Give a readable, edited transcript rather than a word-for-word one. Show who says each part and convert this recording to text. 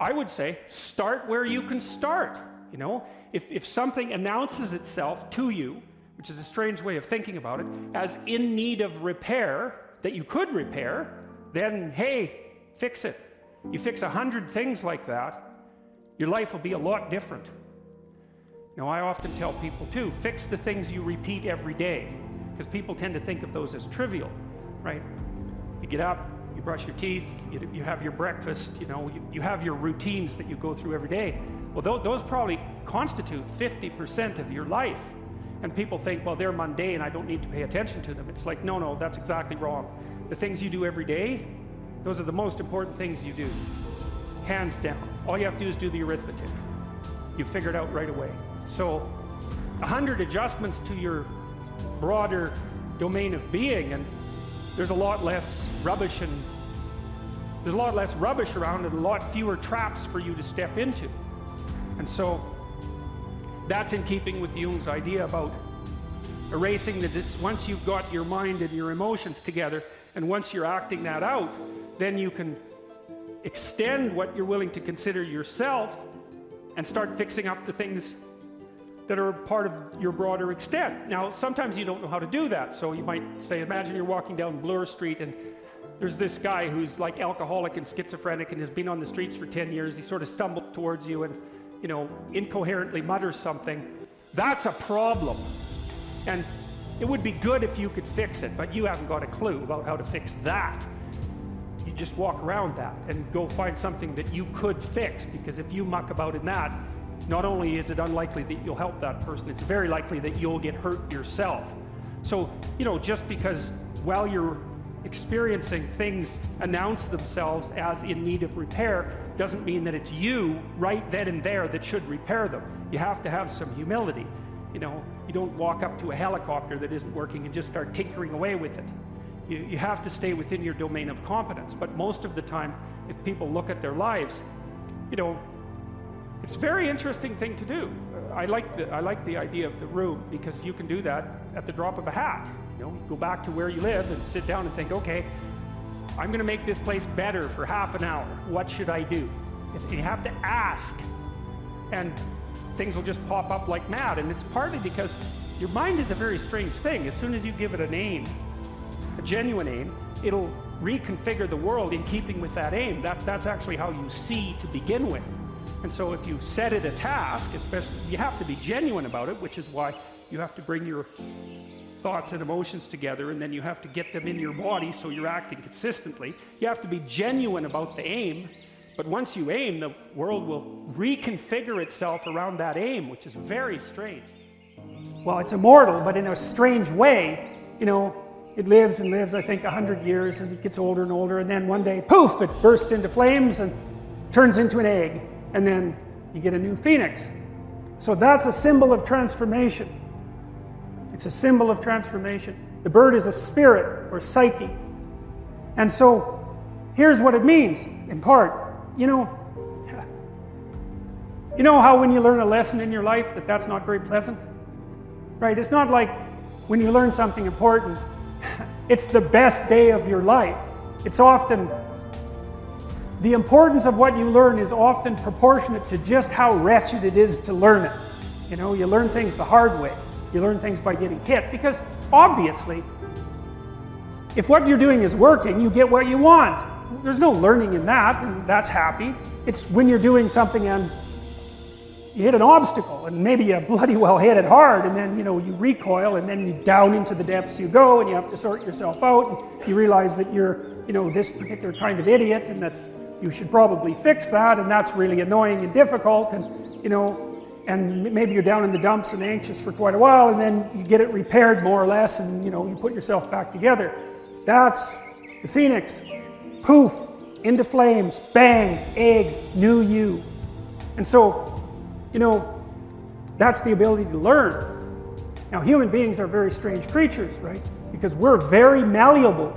Speaker 1: I would say start where you can start. You know, if something announces itself to you, which is a strange way of thinking about it, as in need of repair, that you could repair, then hey, fix it. You fix 100 things like that, your life will be a lot different. You know, I often tell people too, fix the things you repeat every day, because people tend to think of those as trivial, right? You get up, you brush your teeth, you have your breakfast, you know, you have your routines that you go through every day. Well, those probably constitute 50% of your life. And people think, well, they're mundane, I don't need to pay attention to them. It's like, no, that's exactly wrong. The things you do every day, those are the most important things you do. Hands down. All you have to do is do the arithmetic. You figure it out right away. So 100 adjustments to your broader domain of being, and there's a lot less rubbish around, and a lot fewer traps for you to step into. And so that's in keeping with Jung's idea about erasing once you've got your mind and your emotions together, and once you're acting that out, then you can extend what you're willing to consider yourself and start fixing up the things that are part of your broader extent. Now, sometimes you don't know how to do that. So you might say, imagine you're walking down Bloor Street and there's this guy who's like alcoholic and schizophrenic and has been on the streets for 10 years. He sort of stumbled towards you and, you know, incoherently mutters something. That's a problem. And it would be good if you could fix it, but you haven't got a clue about how to fix that. You just walk around that and go find something that you could fix, because if you muck about in that, not only is it unlikely that you'll help that person, it's very likely that you'll get hurt yourself. So, you know, just because while you're experiencing things announce themselves as in need of repair, doesn't mean that it's you right then and there that should repair them. You have to have some humility. You know, you don't walk up to a helicopter that isn't working and just start tinkering away with it. You have to stay within your domain of competence. But most of the time, if people look at their lives, you know, it's a very interesting thing to do. I like the idea of the room, because you can do that at the drop of a hat. You know, go back to where you live and sit down and think, okay, I'm going to make this place better for half an hour. What should I do? You have to ask, and things will just pop up like mad. And it's partly because your mind is a very strange thing. As soon as you give it a name, a genuine aim, it'll reconfigure the world in keeping with that aim. That's actually how you see to begin with. And so if you set it a task, especially, you have to be genuine about it, which is why you have to bring your thoughts and emotions together, and then you have to get them in your body so you're acting consistently. You have to be genuine about the aim, but once you aim, the world will reconfigure itself around that aim, which is very strange. Well, it's immortal, but in a strange way. You know, it lives and lives, I think, 100 years, and it gets older and older, and then one day, poof, it bursts into flames and turns into an egg, and then you get a new phoenix. So that's a symbol of transformation. It's a symbol of transformation. The bird is a spirit or psyche. And so here's what it means, in part. You know how when you learn a lesson in your life that's not very pleasant? Right? It's not like when you learn something important, it's the best day of your life. It's often, the importance of what you learn is often proportionate to just how wretched it is to learn it. You know, you learn things the hard way. You learn things by getting hit, because obviously, if what you're doing is working, you get what you want. There's no learning in that, and that's happy. It's when you're doing something and you hit an obstacle, and maybe you bloody well hit it hard, and then, you know, you recoil, and then you down into the depths you go, and you have to sort yourself out, and you realize that you're, you know, this particular kind of idiot, and that you should probably fix that, and that's really annoying and difficult, and, you know, and maybe you're down in the dumps and anxious for quite a while, and then you get it repaired more or less, and, you know, you put yourself back together. That's the phoenix. Poof, into flames, bang, egg, new you. And so, you know, that's the ability to learn. Now, human beings are very strange creatures, right? Because we're very malleable.